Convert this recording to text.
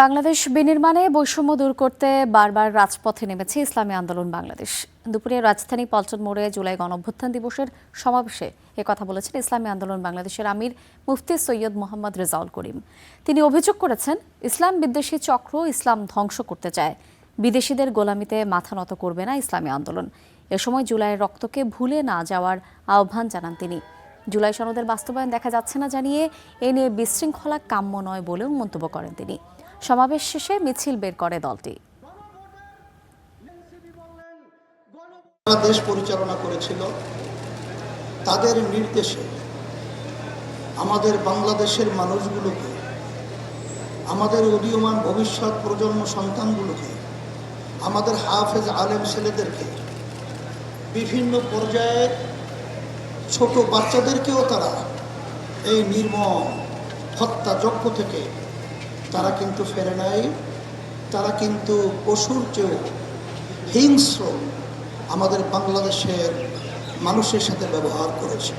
বাংলাদেশ বিনির্মাণে বৈষম্য দূর করতে বারবার রাজপথে নেমেছে ইসলামী আন্দোলন বাংলাদেশ। দুপুরে রাজধানী পল্টন মোড়ে জুলাই গণঅভ্যুত্থান দিবসের সমাবেশে একথা বলেছেন ইসলামী আন্দোলন বাংলাদেশের আমির মুফতি সৈয়দ মোহাম্মদ রেজাউল করিম। তিনি অভিযোগ করেছেন, ইসলাম বিদ্বেষী চক্র ইসলাম ধ্বংস করতে চায়, বিদেশিদের গোলামিতে মাথা নত করবে না ইসলামী আন্দোলন। এ সময় জুলাইয়ের রক্তকে ভুলে না যাওয়ার আহ্বান জানান তিনি। জুলাই সনদের বাস্তবায়ন দেখা যাচ্ছে না জানিয়ে এ নিয়ে বিশৃঙ্খলা কাম্য নয় বলেও মন্তব্য করেন তিনি। সমাবেশ শেষে মিছিল বের করে দলটি। দেশ পরিচালনা করেছিল, তাদের নির্দেশে আমাদের বাংলাদেশের মানুষগুলোকে, আমাদের উদীয়মান ভবিষ্যৎ প্রজন্ম সন্তানগুলোকে, আমাদের হাফেজ আলেম ছেলেদেরকে, বিভিন্ন পর্যায়ে ছোট বাচ্চাদেরকেও তারা এই নির্মম হত্যাযজ্ঞ থেকে তারা কিন্তু ফেরে নাই। তারা কিন্তু পশুর চেয়েও হিংস্র আমাদের বাংলাদেশের মানুষের সাথে ব্যবহার করেছে।